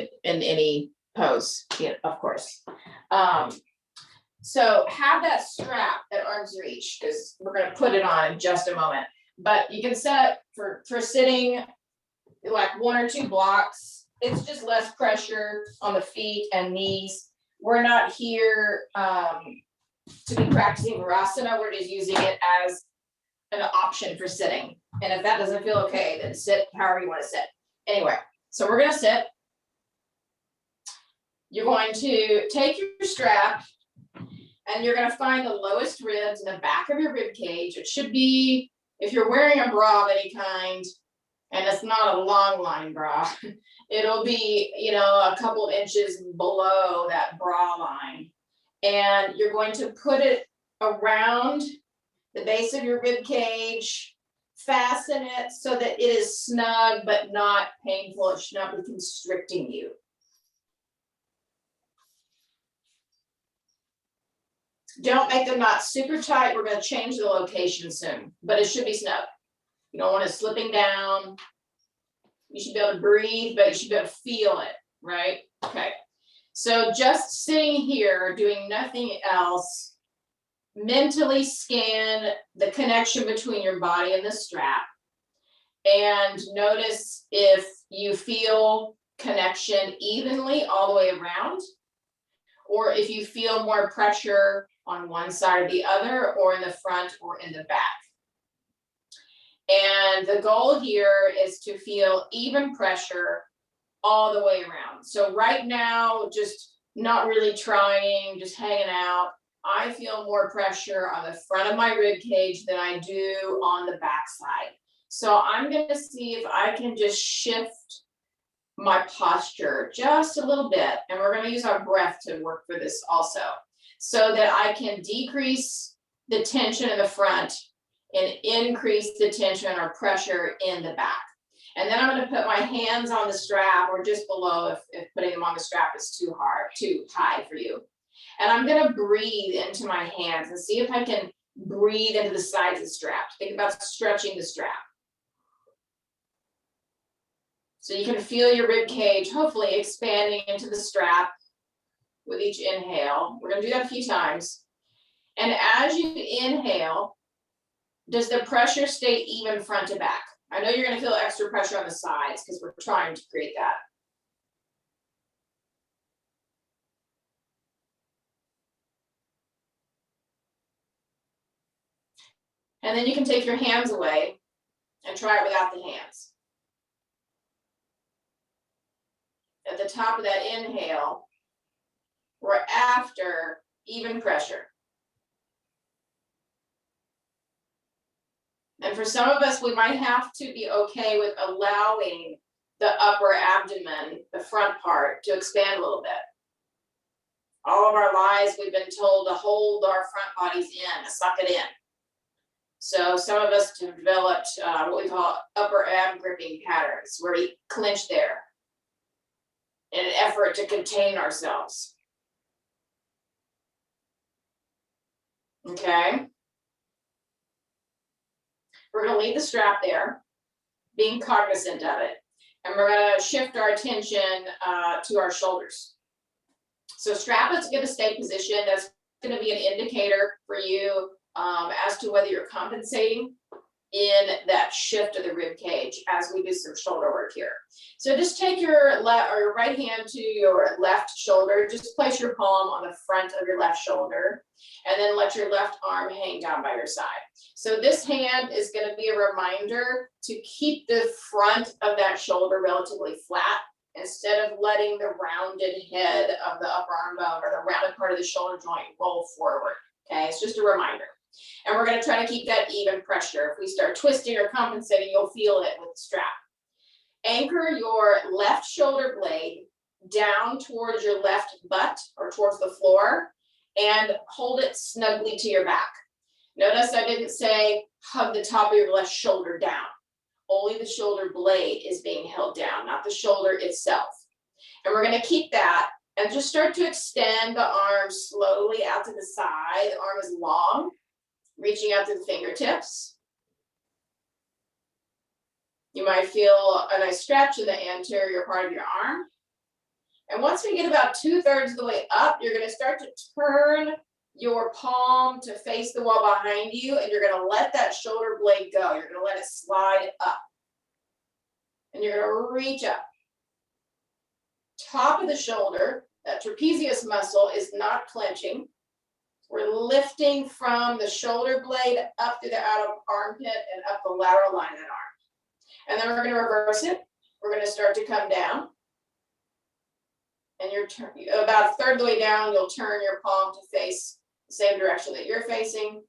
good in any pose, yeah, of course. So have that strap at arm's reach, because we're going to put it on in just a moment. But you can set for sitting like 1 or 2 blocks. It's just less pressure on the feet and knees. We're not here to be practicing Virasana. We're just using it as an option for sitting. And if that doesn't feel okay, then sit however you want to sit. Anyway, so we're going to sit. You're going to take your strap and you're going to find the lowest ribs in the back of your rib cage. It should be, if you're wearing a bra of any kind, and it's not a long line bra, it'll be, you know, a couple of inches below that bra line. And you're going to put it around the base of your rib cage, fasten it so that it is snug but not painful. It should not be constricting you. Don't make them not super tight. We're going to change the location soon, but it should be snug. You don't want it slipping down. You should be able to breathe, but you should be able to feel it, right? Okay. So just sitting here, doing nothing else, mentally scan the connection between your body and the strap, and notice if you feel connection evenly all the way around, or if you feel more pressure on one side or the other, or in the front or in the back. And the goal here is to feel even pressure all the way around. So right now, just not really trying, just hanging out. I feel more pressure on the front of my rib cage than I do on the back side. So I'm going to see if I can just shift my posture just a little bit. And we're going to use our breath to work for this also, so that I can decrease the tension in the front and increase the tension or pressure in the back. And then I'm going to put my hands on the strap or just below if putting them on the strap is too high for you. And I'm going to breathe into my hands and see if I can breathe into the sides of the strap. Think about stretching the strap. So you can feel your rib cage hopefully expanding into the strap with each inhale. We're going to do that a few times. And as you inhale, does the pressure stay even front to back? I know you're going to feel extra pressure on the sides because we're trying to create that. And then you can take your hands away and try it without the hands. At the top of that inhale, we're after even pressure. And for some of us, we might have to be okay with allowing the upper abdomen, the front part, to expand a little bit. All of our lives, we've been told to hold our front bodies in, suck it in. So some of us have developed what we call upper ab gripping patterns, where we clench there in an effort to contain ourselves. Okay. We're going to leave the strap there, being cognizant of it. And we're going to shift our attention to our shoulders. So strap is going to stay positioned. That's going to be an indicator for you as to whether you're compensating in that shift of the rib cage as we do some shoulder work here. So just take your left or your right hand to your left shoulder. Just place your palm on the front of your left shoulder, and then let your left arm hang down by your side. So this hand is going to be a reminder to keep the front of that shoulder relatively flat, instead of letting the rounded head of the upper arm bone or the rounded part of the shoulder joint roll forward. Okay, it's just a reminder. And we're going to try to keep that even pressure. If we start twisting or compensating, you'll feel it with the strap. Anchor your left shoulder blade down towards your left butt or towards the floor, and hold it snugly to your back. Notice I didn't say hug the top of your left shoulder down. Only the shoulder blade is being held down, not the shoulder itself. And we're going to keep that and just start to extend the arm slowly out to the side. The arm is long, reaching out to the fingertips. You might feel a nice stretch in the anterior part of your arm. once we get about 2/3 of the way up, you're gonna start to turn your palm to face the wall behind you, and you're gonna let that shoulder blade go. You're gonna let it slide up. And you're gonna reach up. Top of the shoulder, that trapezius muscle is not clenching. We're lifting from the shoulder blade up to the outer armpit and up the lateral line of that arm. And then we're gonna reverse it. We're gonna start to come down. And you're about 1/3 of the way down, you'll turn your palm to face the same direction that you're facing.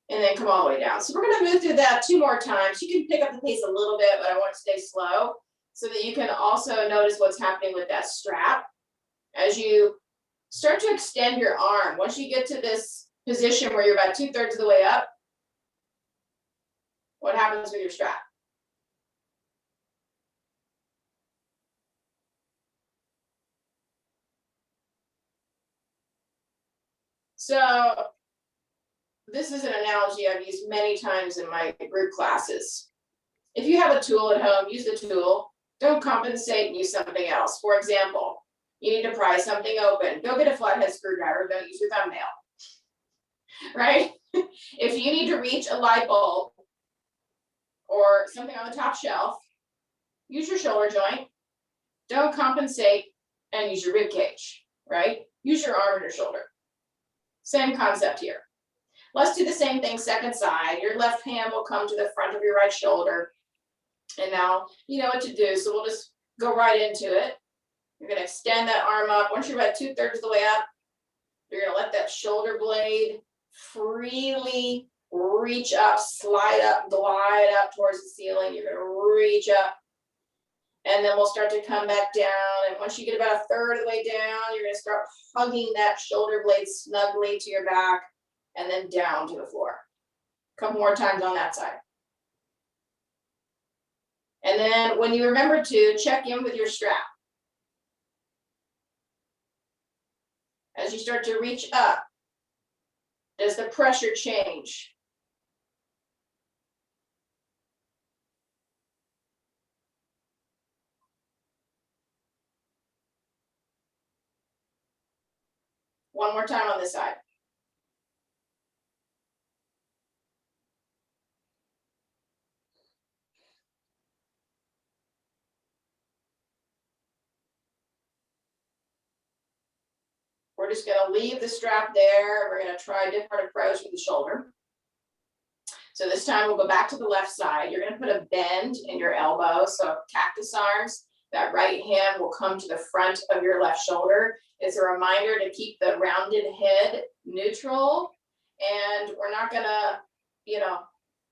And then come all the way down. So we're gonna move through that 2 more times. You can pick up the pace a little bit, but I want to stay slow so that you can also notice what's happening with that strap. As you start to extend your arm, once you get to this position where you're about 2/3 of the way up, what happens with your strap? So this is an analogy I've used many times in my group classes. If you have a tool at home, use the tool. Don't compensate and use something else. For example, you need to pry something open. Go get a flathead screwdriver. Don't use your thumbnail. Right? If you need to reach a light bulb or something on the top shelf, use your shoulder joint. Don't compensate and use your rib cage. Right? Use your arm and your shoulder. Same concept here. Let's do the same thing second side. Your left hand will come to the front of your right shoulder. And now you know what to do. So we'll just go right into it. You're going to extend that arm up. Once you're about 2/3 of the way up, you're going to let that shoulder blade freely reach up, slide up, glide up towards the ceiling. You're going to reach up. And then we'll start to come back down. And once you get about 1/3 of the way down, you're going to start hugging that shoulder blade snugly to your back and then down to the floor. A couple more times on that side. And then when you remember to, check in with your strap. As you start to reach up, does the pressure change? One more time on this side. We're just going to leave the strap there. We're going to try a different approach with the shoulder. So this time we'll go back to the left side. You're going to put a bend in your elbow. So cactus arms, that right hand will come to the front of your left shoulder. It's a reminder to keep the rounded head neutral. And we're not going to,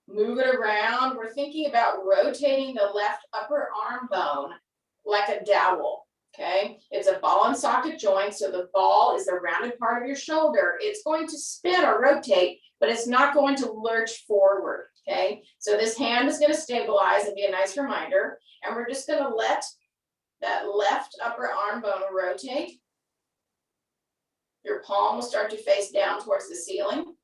move it around. We're thinking about rotating the left upper arm bone like a dowel. Okay, it's a ball and socket joint, so the ball is the rounded part of your shoulder. It's going to spin or rotate, but it's not going to lurch forward. Okay, so this hand is going to stabilize and be a nice reminder, and we're just going to let that left upper arm bone rotate. Your palm will start to face down towards the ceiling,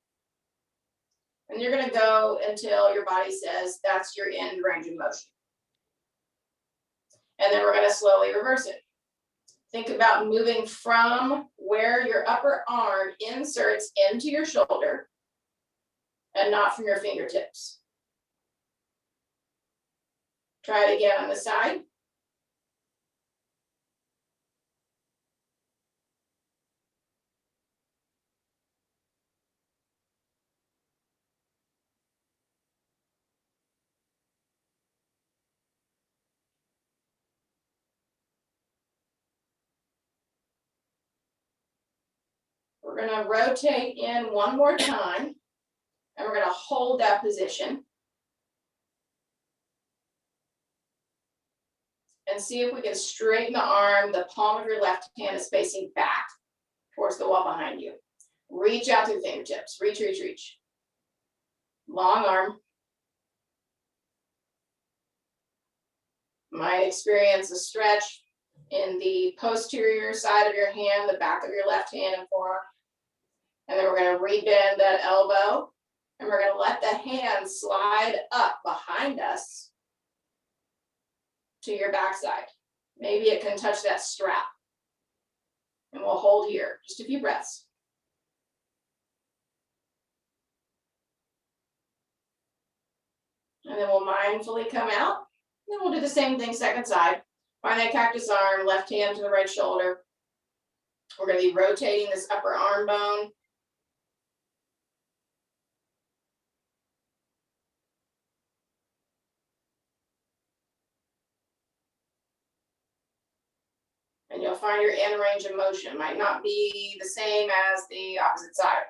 and you're going to go until your body says that's your end range of motion. And then we're going to slowly reverse it. Think about moving from where your upper arm inserts into your shoulder and not from your fingertips. Try it again on the side. We're going to rotate in one more time, and we're going to hold that position. And see if we can straighten the arm. The palm of your left hand is facing back towards the wall behind you. Reach out to the fingertips. Reach, reach, reach. Long arm. Might experience a stretch in the posterior side of your hand, the back of your left hand and forearm. And then we're going to rebend that elbow, and we're going to let the hand slide up behind us to your backside. Maybe it can touch that strap. And we'll hold here, just a few breaths. And then we'll mindfully come out. Then we'll do the same thing, second side. Find that cactus arm, left hand to the right shoulder. We're going to be rotating this upper arm bone. And you'll find your end range of motion might not be the same as the opposite side.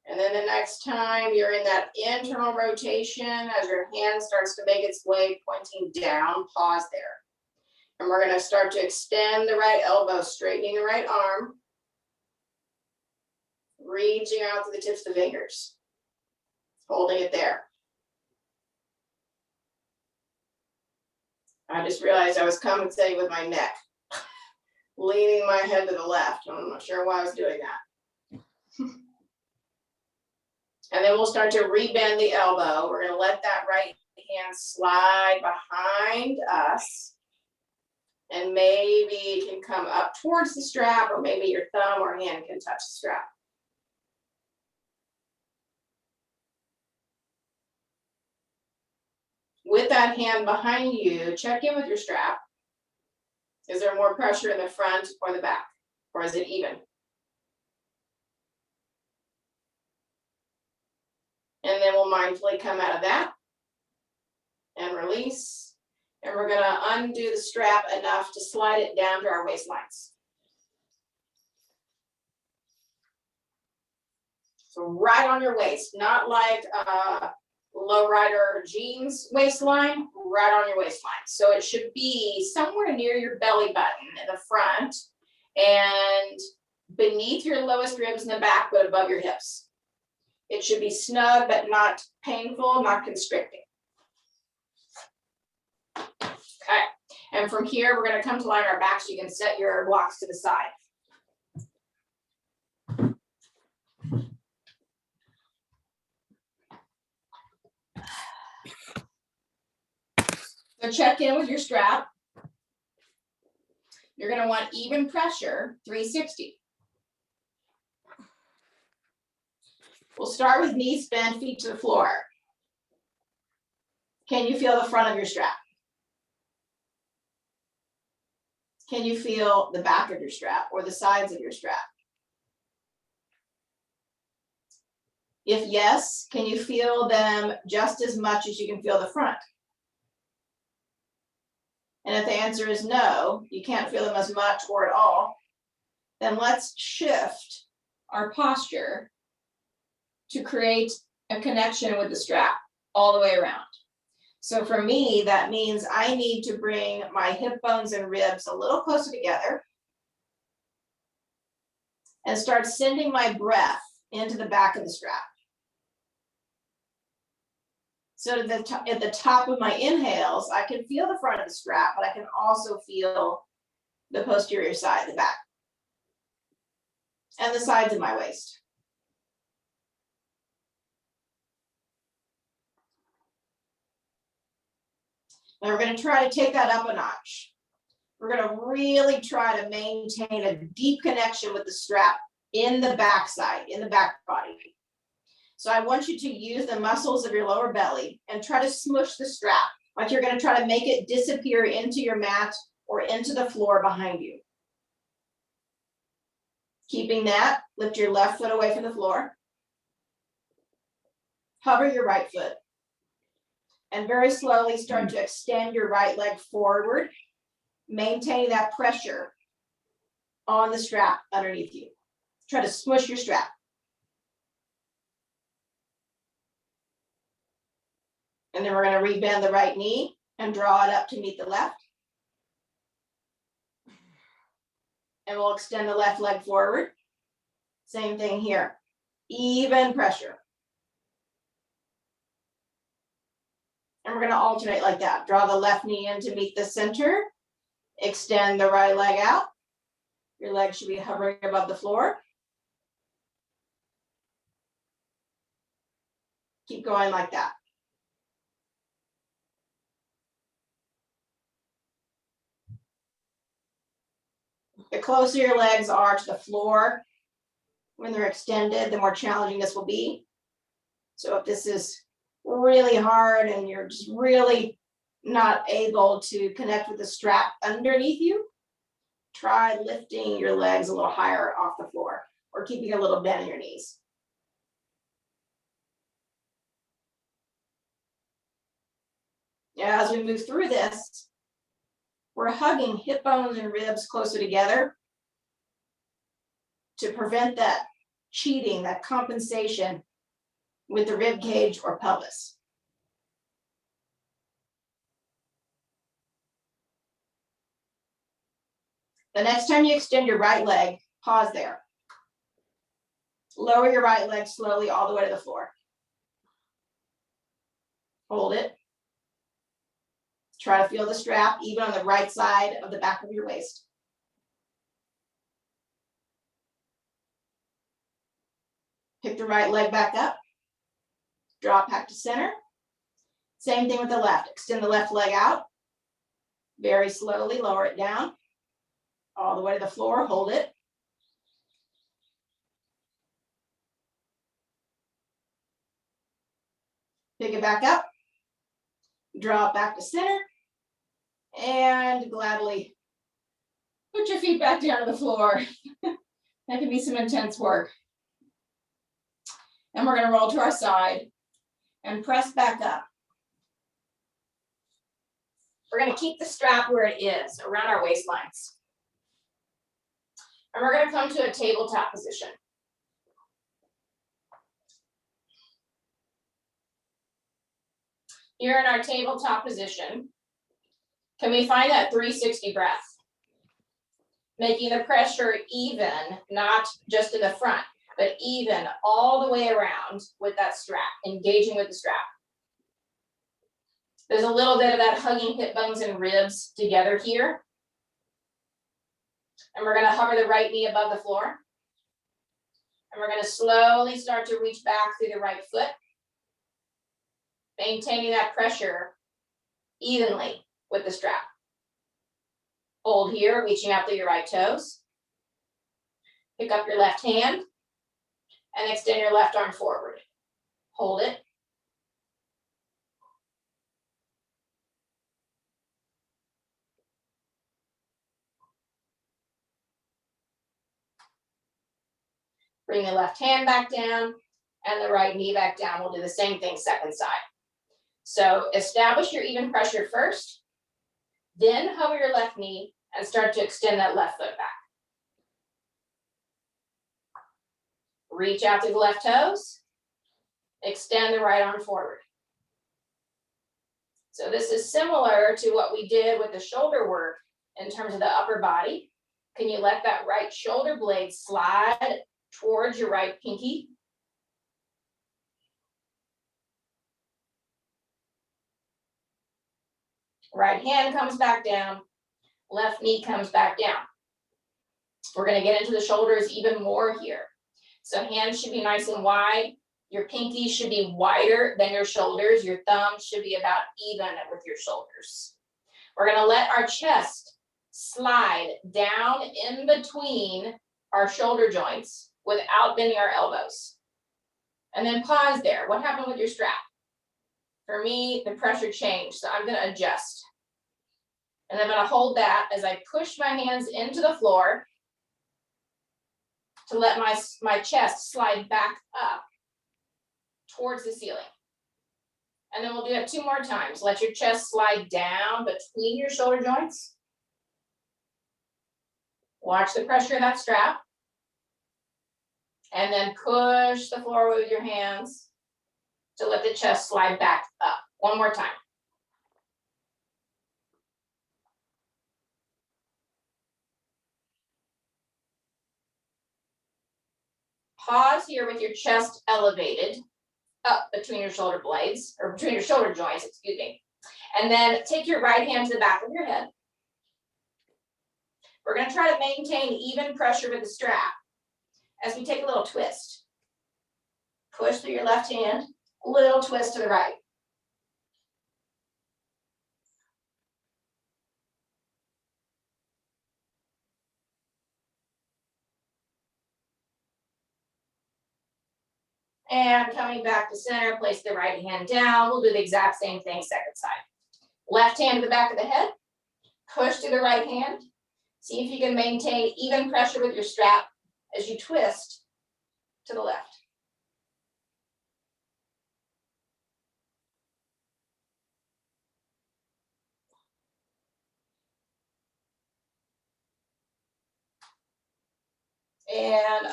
And then the next time you're in that internal rotation, as your hand starts to make its way pointing down, pause there. And we're going to start to extend the right elbow, straightening the right arm, reaching out to the tips of the fingers, holding it there. I just realized I was compensating with my neck, leaning my head to the left. I'm not sure why I was doing that. And then we'll start to rebend the elbow. We're going to let that right hand slide behind us. And maybe it can come up towards the strap, or maybe your thumb or hand can touch the strap. With that hand behind you, check in with your strap. Is there more pressure in the front or the back? Or is it even? And then we'll mindfully come out of that and release. And we're going to undo the strap enough to slide it down to our waistlines. So right on your waist, not like lowrider jeans waistline, right on your waistline. So it should be somewhere near your belly button in the front and beneath your lowest ribs in the back, but above your hips. It should be snug, but not painful, not constricting. Okay, and from here, we're going to come to line our back so you can set your blocks to the side. So check in with your strap. You're going to want even pressure, 360. We'll start with knees bent, feet to the floor. Can you feel the front of your strap? Can you feel the back of your strap or the sides of your strap? If yes, can you feel them just as much as you can feel the front? And if the answer is no, you can't feel them as much or at all, then let's shift our posture to create a connection with the strap all the way around. So for me, that means I need to bring my hip bones and ribs a little closer together and start sending my breath into the back of the strap. So at the top of my inhales, I can feel the front of the strap, but I can also feel the posterior side, the back, and the sides of my waist. Now we're going to try to take that up a notch. We're going to really try to maintain a deep connection with the strap in the back side, in the back body. So I want you to use the muscles of your lower belly and try to smush the strap, like you're going to try to make it disappear into your mat or into the floor behind you. Keeping that, lift your left foot away from the floor. Hover your right foot. And very slowly start to extend your right leg forward, maintaining that pressure on the strap underneath you. Try to smush your strap. And then we're going to rebend the right knee and draw it up to meet the left. And we'll extend the left leg forward. Same thing here. Even pressure. And we're going to alternate like that. Draw the left knee in to meet the center. Extend the right leg out. Your leg should be hovering above the floor. Keep going like that. The closer your legs are to the floor when they're extended, the more challenging this will be. So if this is really hard and you're just really not able to connect with the strap underneath you, try lifting your legs a little higher off the floor or keeping a little bend in your knees. As we move through this, we're hugging hip bones and ribs closer together to prevent that cheating, that compensation with the rib cage or pelvis. The next time you extend your right leg, pause there. Lower your right leg slowly all the way to the floor. Hold it. Try to feel the strap even on the right side of the back of your waist. Pick the right leg back up. Draw back to center. Same thing with the left. Extend the left leg out. Very slowly lower it down. All the way to the floor. Hold it. Pick it back up. Draw it back to center. And gladly put your feet back down to the floor. That can be some intense work. And we're going to roll to our side and press back up. We're going to keep the strap where it is, around our waistlines. And we're going to come to a tabletop position. Here in our tabletop position, can we find that 360 breath? Making the pressure even, not just in the front, but even all the way around with that strap, engaging with the strap. There's a little bit of that hugging hip bones and ribs together here. And we're going to hover the right knee above the floor. And we're going to slowly start to reach back through the right foot, maintaining that pressure evenly with the strap. Hold here, reaching out through your right toes. Pick up your left hand and extend your left arm forward. Hold it. Bring the left hand back down and the right knee back down. We'll do the same thing second side. So establish your even pressure first, then hover your left knee and start to extend that left foot back. Reach out to the left toes, extend the right arm forward. So this is similar to what we did with the shoulder work in terms of the upper body. Can you let that right shoulder blade slide towards your right pinky? Right hand comes back down, left knee comes back down. We're going to get into the shoulders even more here. So hands should be nice and wide. Your pinky should be wider than your shoulders. Your thumb should be about even with your shoulders. We're going to let our chest slide down in between our shoulder joints without bending our elbows. And then pause there. What happened with your strap? For me, the pressure changed, so I'm going to adjust. And I'm going to hold that as I push my hands into the floor to let my chest slide back up towards the ceiling. And then we'll do that 2 more times. Let your chest slide down between your shoulder joints. Watch the pressure of that strap. And then push the floor with your hands to let the chest slide back up. One more time. Pause here with your chest elevated up between your shoulder blades, or between your shoulder joints, excuse me. And then take your right hand to the back of your head. We're going to try to maintain even pressure with the strap as we take a little twist. Push through your left hand, little twist to the right. And coming back to center, place the right hand down. We'll do the exact same thing, second side. Left hand to the back of the head, push to the right hand. See if you can maintain even pressure with your strap as you twist to the left. And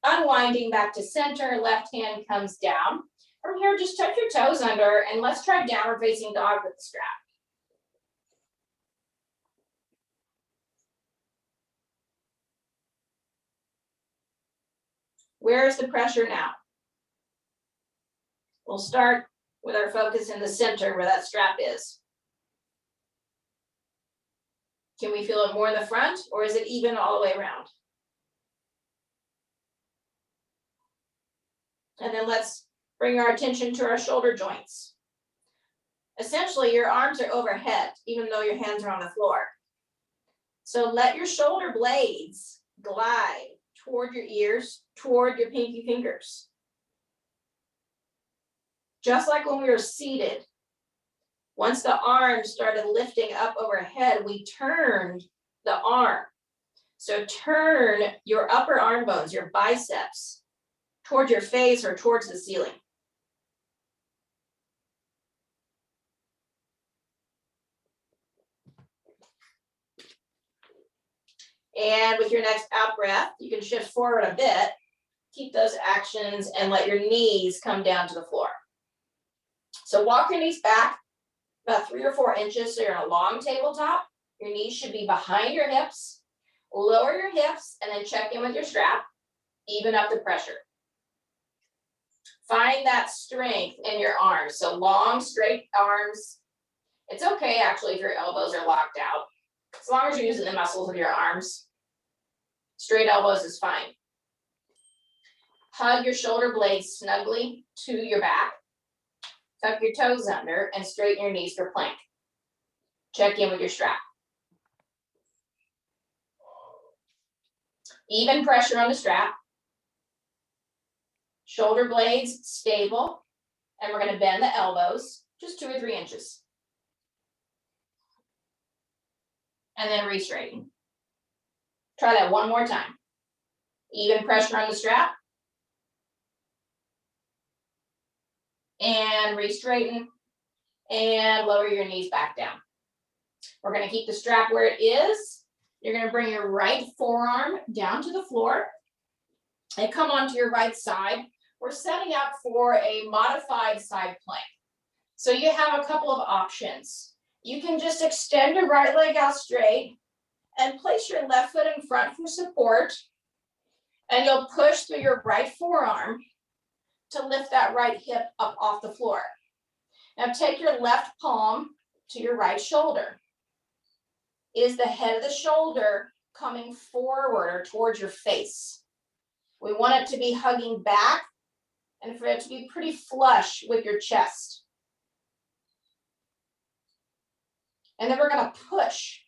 unwinding back to center, left hand comes down. From here, just tuck your toes under and let's try downward facing dog with the strap. Where's the pressure now? We'll start with our focus in the center where that strap is. Can we feel it more in the front, or is it even all the way around? And then let's bring our attention to our shoulder joints. Essentially, your arms are overhead, even though your hands are on the floor. So let your shoulder blades glide toward your ears, toward your pinky fingers. Just like when we were seated, once the arms started lifting up overhead, we turned the arm. So turn your upper arm bones, your biceps, toward your face or towards the ceiling. And with your next out breath, you can shift forward a bit, keep those actions, and let your knees come down to the floor. So walk your knees back about 3 or 4 inches so you're in a long tabletop. Your knees should be behind your hips. Lower your hips and then check in with your strap. Even up the pressure. Find that strength in your arms. So long, straight arms. It's okay actually if your elbows are locked out. As long as you're using the muscles of your arms. Straight elbows is fine. Hug your shoulder blades snugly to your back. Tuck your toes under and straighten your knees for plank. Check in with your strap. Even pressure on the strap. Shoulder blades stable. And we're going to bend the elbows just 2 or 3 inches. And then re-straighten. Try that one more time. Even pressure on the strap. And re-straighten. And lower your knees back down. We're going to keep the strap where it is. You're going to bring your right forearm down to the floor. And come onto your right side. We're setting up for a modified side plank. So you have a couple of options. You can just extend your right leg out straight and place your left foot in front for support. And you'll push through your right forearm to lift that right hip up off the floor. Now take your left palm to your right shoulder. Is the head of the shoulder coming forward or towards your face? We want it to be hugging back and for it to be pretty flush with your chest. And then we're going to push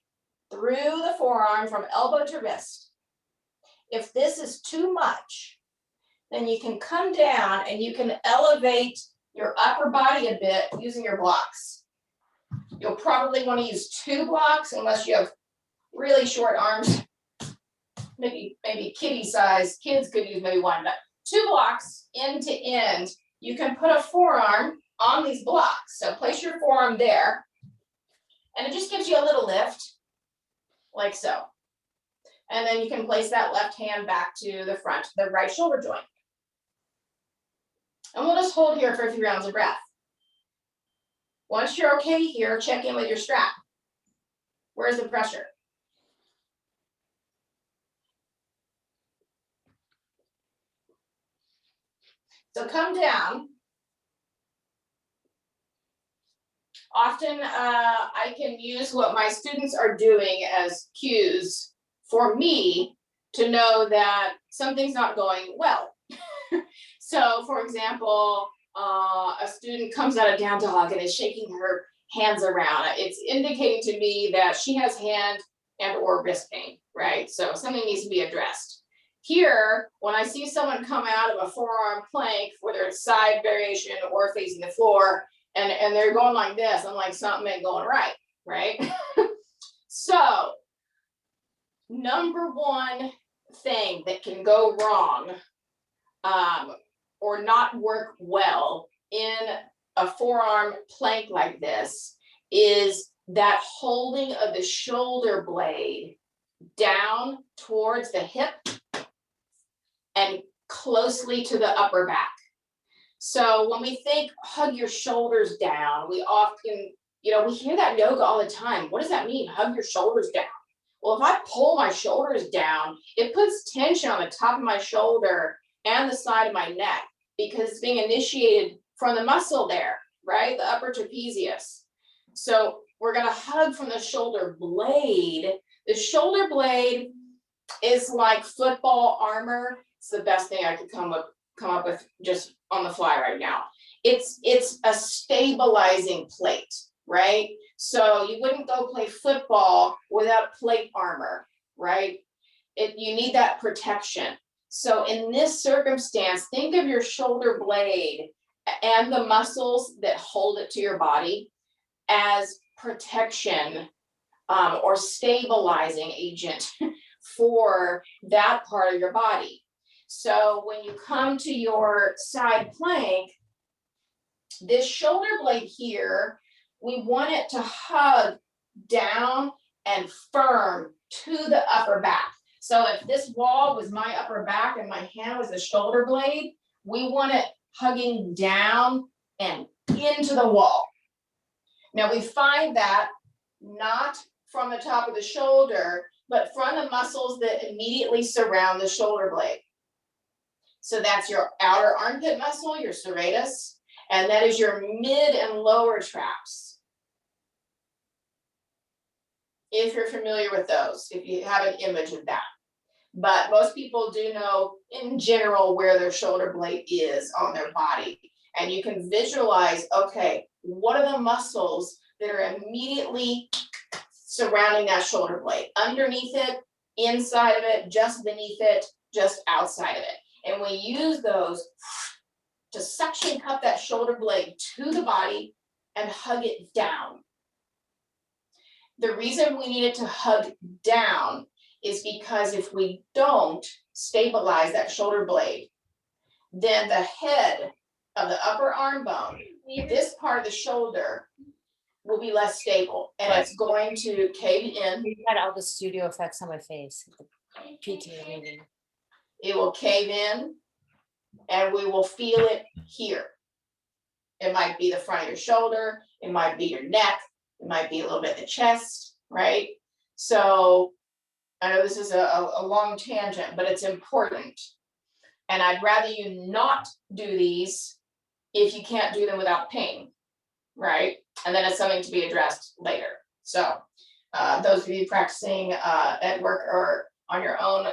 through the forearm from elbow to wrist. If this is too much, then you can come down and you can elevate your upper body a bit using your blocks. You'll probably want to use 2 blocks unless you have really short arms. Maybe kitty size. Kids could use maybe 1, but 2 blocks end to end. You can put a forearm on these blocks. So place your forearm there. And it just gives you a little lift, like so. And then you can place that left hand back to the front, the right shoulder joint. And we'll just hold here for a few rounds of breath. Once you're okay here, check in with your strap. Where's the pressure? So come down. Often I can use what my students are doing as cues for me to know that something's not going well. So for example, a student comes out of down dog and is shaking her hands around. It's indicating to me that she has hand and or wrist pain, right? So something needs to be addressed. Here, when I see someone come out of a forearm plank, whether it's side variation or facing the floor, and they're going like this, I'm like, something ain't going right? So, number one thing that can go wrong or not work well in a forearm plank like this is that holding of the shoulder blade down towards the hip and closely to the upper back. So when we think hug your shoulders down, we often, we hear that in yoga all the time. What does that mean? Hug your shoulders down. Well, if I pull my shoulders down, it puts tension on the top of my shoulder and the side of my neck because it's being initiated from the muscle there, right? The upper trapezius. So we're going to hug from the shoulder blade. The shoulder blade is like football armor. It's the best thing I could come up with just on the fly right now. It's a stabilizing plate, right? So you wouldn't go play football without plate armor, right? You need that protection. So in this circumstance, think of your shoulder blade and the muscles that hold it to your body as protection or stabilizing agent for that part of your body. So when you come to your side plank, this shoulder blade here, we want it to hug down and firm to the upper back. So if this wall was my upper back and my hand was the shoulder blade, we want it hugging down and into the wall. Now we find that not from the top of the shoulder, but from the muscles that immediately surround the shoulder blade. So that's your outer armpit muscle, your serratus, and that is your mid and lower traps. If you're familiar with those, if you have an image of that. But most people do know in general where their shoulder blade is on their body. And you can visualize, okay, what are the muscles that are immediately surrounding that shoulder blade? Underneath it, inside of it, just beneath it, just outside of it. And we use those to suction cup that shoulder blade to the body and hug it down. The reason we need it to hug down is because if we don't stabilize that shoulder blade, then the head of the upper arm bone, this part of the shoulder, will be less stable and it's going to cave in. We had all the studio effects on my face. PTA meeting. It will cave in and we will feel it here. It might be the front of your shoulder, it might be your neck, it might be a little bit of the chest, right? So I know this is a long tangent, but it's important. And I'd rather you not do these if you can't do them without pain, right? And then it's something to be addressed later. So those of you practicing at work or on your own,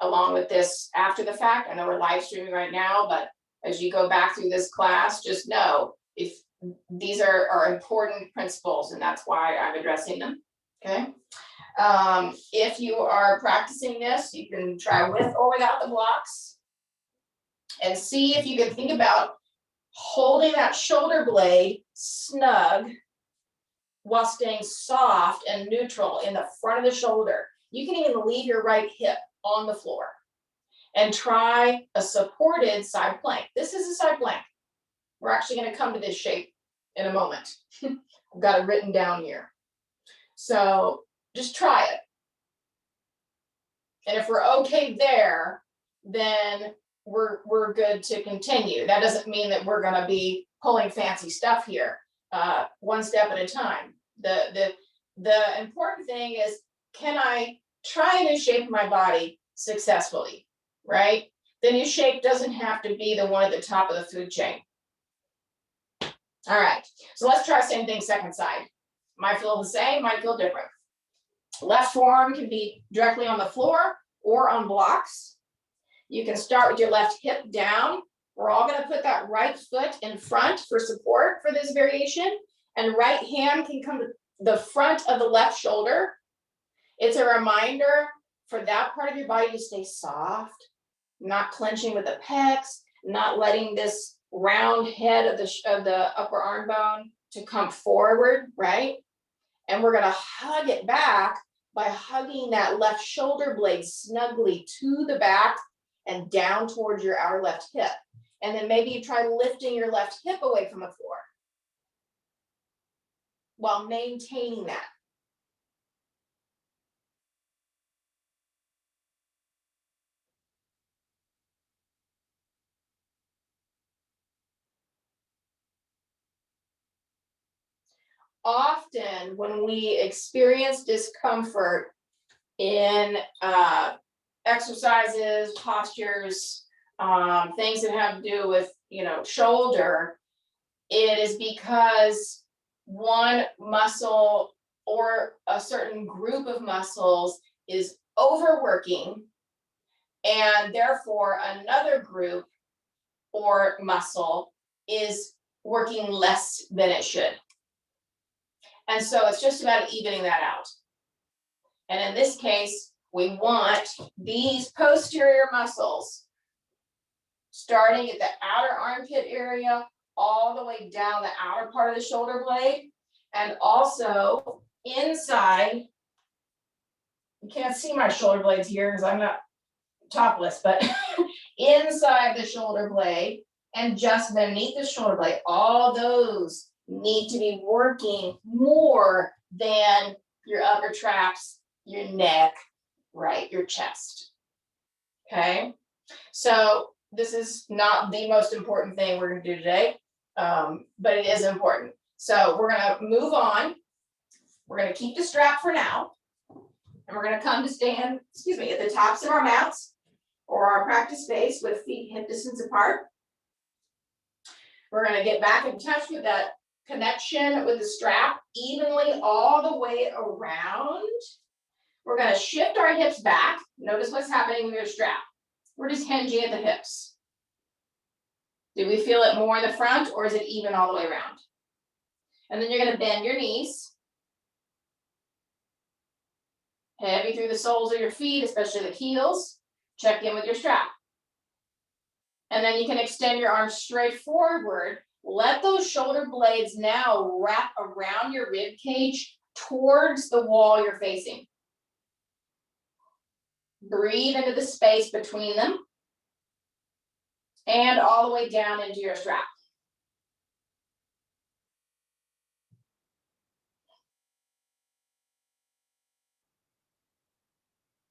along with this after the fact, I know we're live streaming right now, but as you go back through this class, just know if these are important principles and that's why I'm addressing them, okay? If you are practicing this, you can try with or without the blocks and see if you can think about holding that shoulder blade snug while staying soft and neutral in the front of the shoulder. You can even leave your right hip on the floor and try a supported side plank. This is a side plank. We're actually going to come to this shape in a moment. I've got it written down here. So just try it. And if we're okay there, then we're good to continue. That doesn't mean that we're going to be pulling fancy stuff here. one step at a time. The important thing is, can I try a new shape of my body successfully, right? The new shape doesn't have to be the one at the top of the food chain. All right, so let's try the same thing second side. Might feel the same, might feel different. Left forearm can be directly on the floor or on blocks. You can start with your left hip down. We're all gonna put that right foot in front for support for this variation, and right hand can come to the front of the left shoulder. It's a reminder for that part of your body to stay soft, not clenching with the pecs, not letting this round head of the upper arm bone to come forward, right? And we're gonna hug it back by hugging that left shoulder blade snugly to the back and down towards your outer left hip. And then maybe you try lifting your left hip away from the floor while maintaining that. Often when we experience discomfort in exercises, postures, things that have to do with, shoulder, it is because one muscle or a certain group of muscles is overworking, and therefore another group or muscle is working less than it should. And so it's just about evening that out. And in this case, we want these posterior muscles starting at the outer armpit area, all the way down the outer part of the shoulder blade, and also inside. You can't see my shoulder blades here because I'm not topless, but inside the shoulder blade and just beneath the shoulder blade, all those need to be working more than your upper traps, your neck, right, your chest. Okay, so this is not the most important thing we're going to do today, but it is important. So we're going to move on. We're going to keep the strap for now, and we're going to come to stand, at the tops of our mats or our practice space with feet hip distance apart. We're going to get back in touch with that connection with the strap evenly all the way around. We're going to shift our hips back. Notice what's happening with your strap. We're just hinging at the hips. Do we feel it more in the front, or is it even all the way around? And then you're going to bend your knees. Heavy through the soles of your feet, especially the heels. Check in with your strap. And then you can extend your arms straight forward. Let those shoulder blades now wrap around your rib cage towards the wall you're facing. Breathe into the space between them and all the way down into your strap.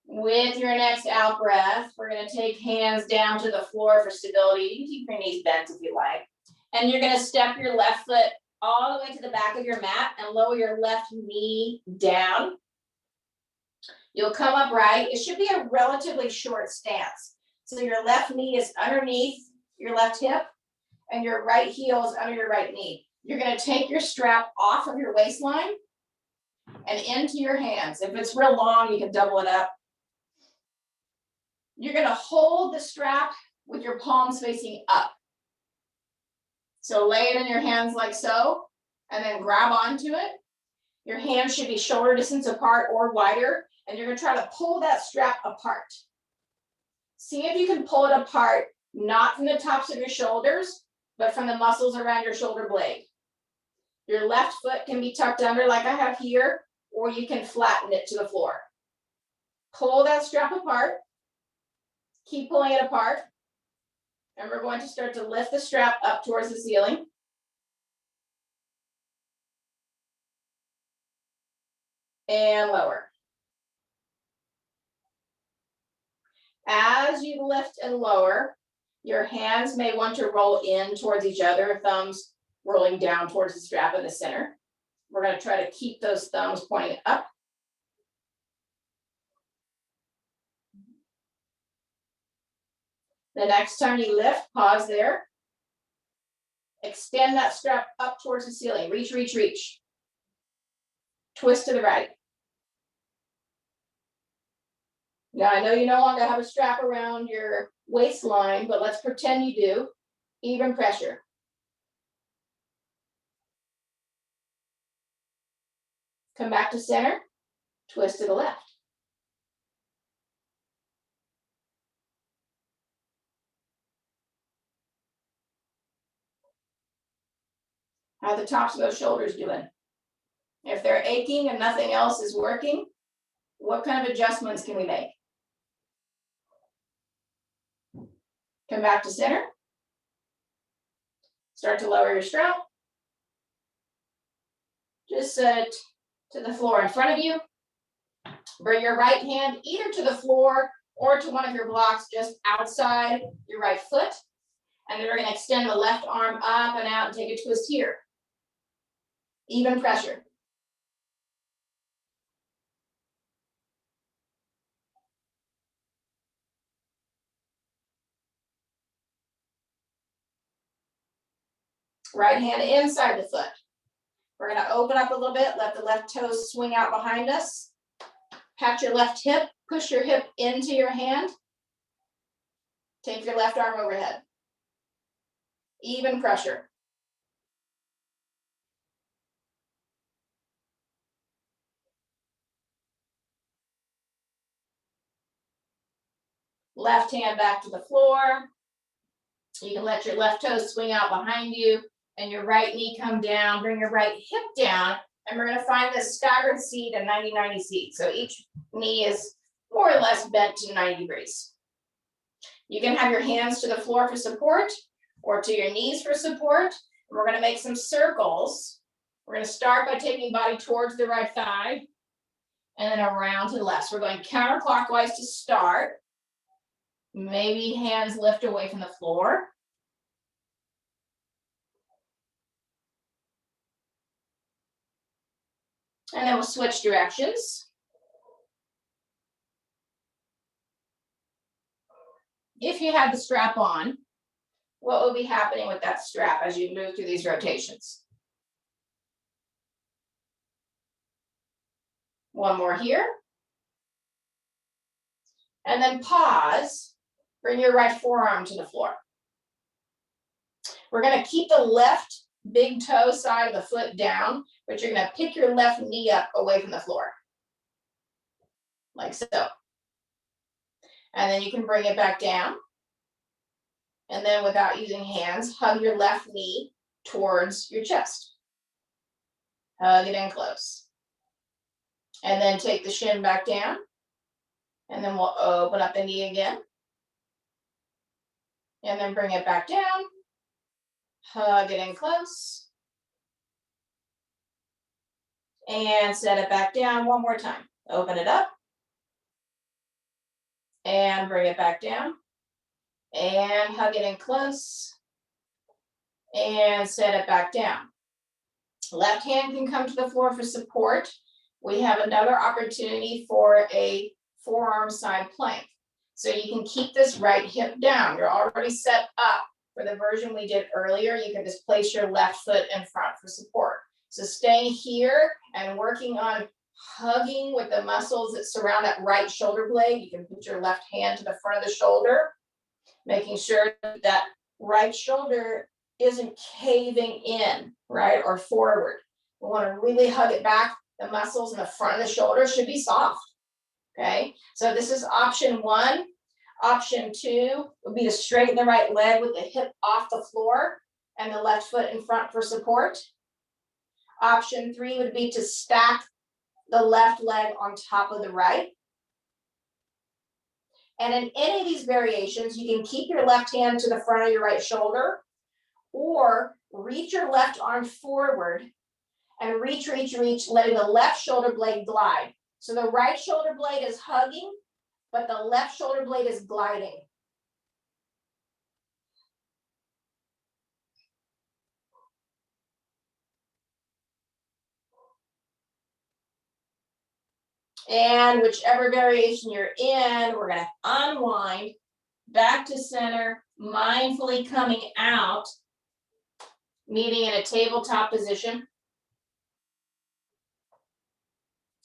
With your next out breath, we're going to take hands down to the floor for stability. You can keep your knees bent if you like. And you're going to step your left foot all the way to the back of your mat and lower your left knee down. You'll come upright. It should be a relatively short stance. So your left knee is underneath your left hip and your right heel is under your right knee. You're going to take your strap off of your waistline and into your hands. If it's real long, you can double it up. You're going to hold the strap with your palms facing up. So lay it in your hands like so, and then grab onto it. Your hands should be shoulder distance apart or wider, and you're going to try to pull that strap apart. See if you can pull it apart, not from the tops of your shoulders, but from the muscles around your shoulder blade. Your left foot can be tucked under like I have here, or you can flatten it to the floor. Pull that strap apart. Keep pulling it apart. And we're going to start to lift the strap up towards the ceiling. And lower. As you lift and lower, your hands may want to roll in towards each other, thumbs rolling down towards the strap in the center. We're going to try to keep those thumbs pointing up. The next time you lift, pause there. Extend that strap up towards the ceiling. Reach, reach, reach. Twist to the right. Now, I know you no longer have a strap around your waistline, but let's pretend you do. Even pressure. Come back to center. Twist to the left. How are the tops of those shoulders doing? If they're aching and nothing else is working, what kind of adjustments can we make? Come back to center. Start to lower your strap. Just sit to the floor in front of you. Bring your right hand either to the floor or to one of your blocks just outside your right foot. And then we're going to extend the left arm up and out and take a twist here. Even pressure. Right hand inside the foot. We're going to open up a little bit, let the left toes swing out behind us. Pat your left hip, push your hip into your hand. Take your left arm overhead. Even pressure. Left hand back to the floor. You can let your left toes swing out behind you and your right knee come down. Bring your right hip down. And we're going to find this staggered seat, a 90-90 seat. So each knee is more or less bent to 90 degrees. You can have your hands to the floor for support or to your knees for support. And we're going to make some circles. We're going to start by taking body towards the right thigh and then around to the left. So we're going counterclockwise to start. Maybe hands lift away from the floor. And then we'll switch directions. If you have the strap on, what will be happening with that strap as you move through these rotations? One more here. And then pause. Bring your right forearm to the floor. We're going to keep the left big toe side of the foot down, but you're going to pick your left knee up away from the floor. Like so. And then you can bring it back down. And then without using hands, hug your left knee towards your chest. Hug it in close. And then take the shin back down. And then we'll open up the knee again. And then bring it back down. Hug it in close. And set it back down one more time. Open it up. And bring it back down. And hug it in close. And set it back down. Left hand can come to the floor for support. We have another opportunity for a forearm side plank. So you can keep this right hip down. You're already set up for the version we did earlier. You can just place your left foot in front for support. So staying here and working on hugging with the muscles that surround that right shoulder blade. You can put your left hand to the front of the shoulder, making sure that right shoulder isn't caving in, right, or forward. We want to really hug it back. The muscles in the front of the shoulder should be soft. Okay, so this is option one. Option two would be to straighten the right leg with the hip off the floor and the left foot in front for support. Option three would be to stack the left leg on top of the right. And in any of these variations, you can keep your left hand to the front of your right shoulder or reach your left arm forward and reach, letting the left shoulder blade glide. So the right shoulder blade is hugging, but the left shoulder blade is gliding. And whichever variation you're in, we're gonna unwind back to center, mindfully coming out, meeting in a tabletop position.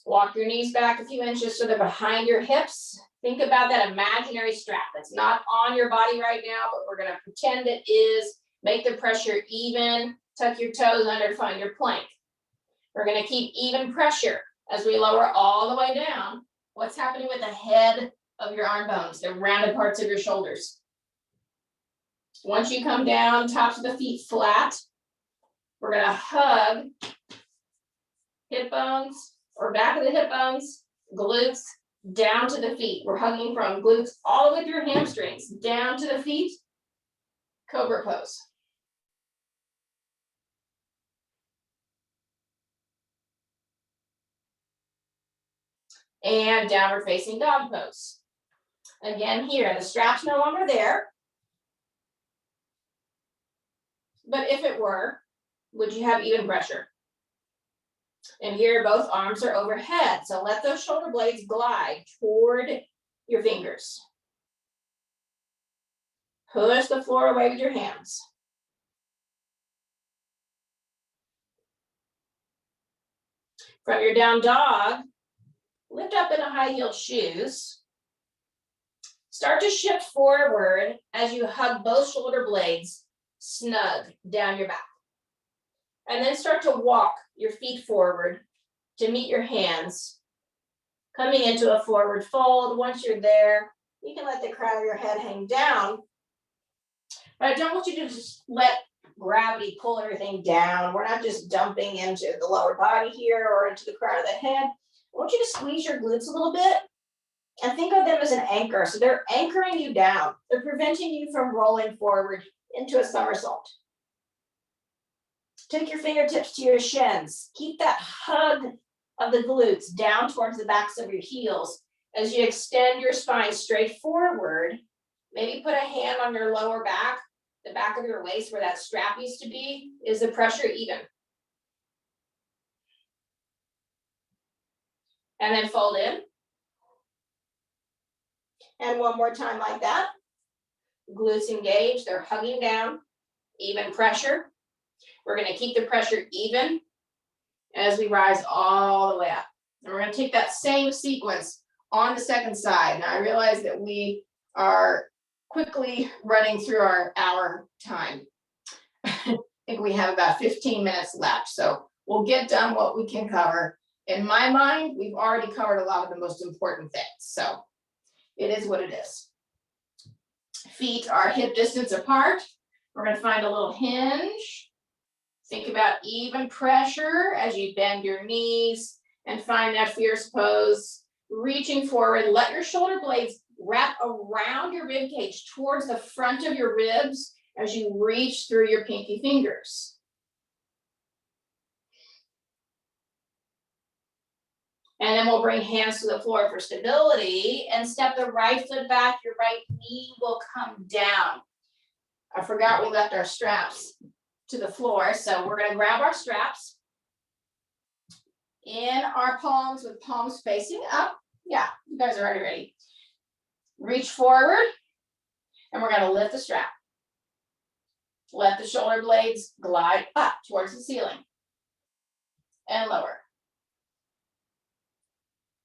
Walk your knees back a few inches so they're behind your hips. Think about that imaginary strap that's not on your body right now, but we're gonna pretend it is. Make the pressure even, tuck your toes under, find your plank. We're gonna keep even pressure as we lower all the way down. What's happening with the head of your arm bones, the rounded parts of your shoulders? Once you come down, tops of the feet flat, we're gonna hug hip bones or back of the hip bones, glutes, down to the feet. We're hugging from glutes all the way through hamstrings, down to the feet, cobra pose. And downward facing dog pose. Again, here, the strap's no longer there. But if it were, would you have even pressure? And here, both arms are overhead. So let those shoulder blades glide toward your fingers. Push the floor away with your hands. From your down dog, lift up into high-heeled shoes. Start to shift forward as you hug both shoulder blades snug down your back. And then start to walk your feet forward to meet your hands, coming into a forward fold. Once you're there, you can let the crown of your head hang down. But I don't want you to just let gravity pull everything down. We're not just dumping into the lower body here or into the crown of the head. I want you to squeeze your glutes a little bit and think of them as an anchor. So they're anchoring you down. They're preventing you from rolling forward into a somersault. Take your fingertips to your shins. Keep that hug of the glutes down towards the backs of your heels as you extend your spine straight forward. Maybe put a hand on your lower back, the back of your waist where that strap used to be. Is the pressure even? And then fold in. And one more time like that. Glutes engaged, they're hugging down, even pressure. We're gonna keep the pressure even as we rise all the way up. And we're gonna take that same sequence on the second side. Now I realize that we are quickly running through our hour time. I think we have about 15 minutes left, so we'll get done what we can cover. In my mind, we've already covered a lot of the most important things, so it is what it is. Feet are hip distance apart. We're gonna find a little hinge. Think about even pressure as you bend your knees and find that fierce pose. Reaching forward, let your shoulder blades wrap around your rib cage towards the front of your ribs as you reach through your pinky fingers. And then we'll bring hands to the floor for stability and step the right foot back. Your right knee will come down. I forgot we left our straps to the floor. So we're gonna grab our straps in our palms with palms facing up. Yeah, you guys are already ready. Reach forward and we're gonna lift the strap. Let the shoulder blades glide up towards the ceiling and lower.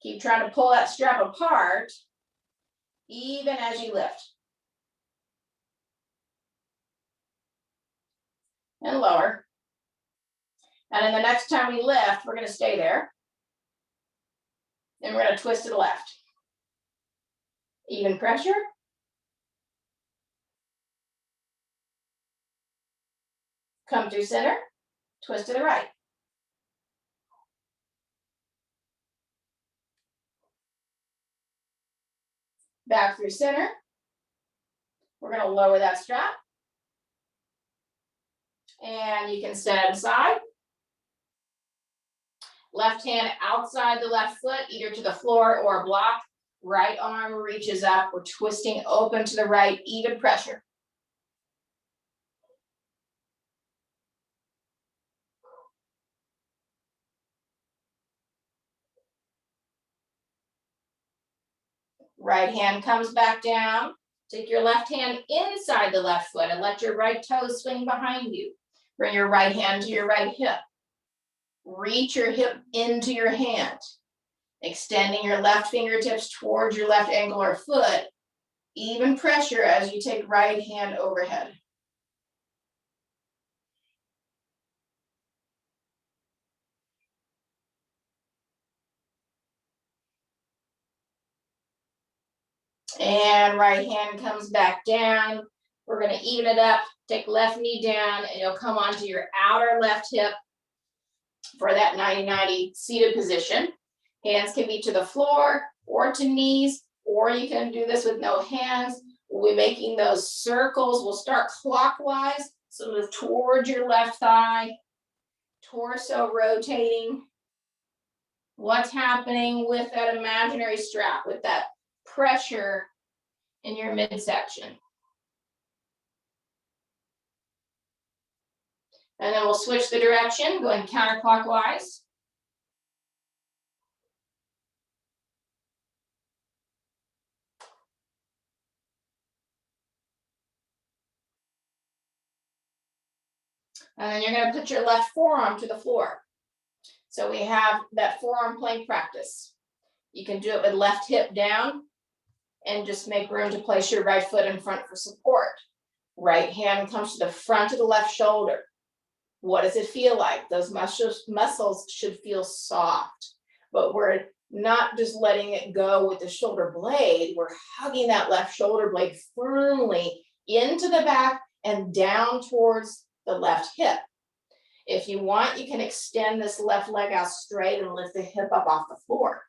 Keep trying to pull that strap apart even as you lift. And lower. And then the next time we lift, we're going to stay there. Then we're going to twist to the left. Even pressure. Come through center, twist to the right. Back through center. We're going to lower that strap. And you can stand aside. Left hand outside the left foot, either to the floor or a block. Right arm reaches up. We're twisting open to the right, even pressure. Right hand comes back down. Take your left hand inside the left foot and let your right toes swing behind you. Bring your right hand to your right hip. Reach your hip into your hand, extending your left fingertips towards your left ankle or foot. Even pressure as you take right hand overhead. And right hand comes back down. We're gonna even it up, take left knee down, and you'll come onto your outer left hip for that 90-90 seated position. Hands can be to the floor or to knees, or you can do this with no hands. We'll be making those circles. We'll start clockwise, so move towards your left thigh, torso rotating. What's happening with that imaginary strap, with that pressure in your midsection? And then we'll switch the direction, going counterclockwise. And then you're going to put your left forearm to the floor. So we have that forearm plank practice. You can do it with left hip down and just make room to place your right foot in front for support. Right hand comes to the front of the left shoulder. What does it feel like? Those muscles should feel soft, but we're not just letting it go with the shoulder blade. We're hugging that left shoulder blade firmly into the back and down towards the left hip. If you want, you can extend this left leg out straight and lift the hip up off the floor.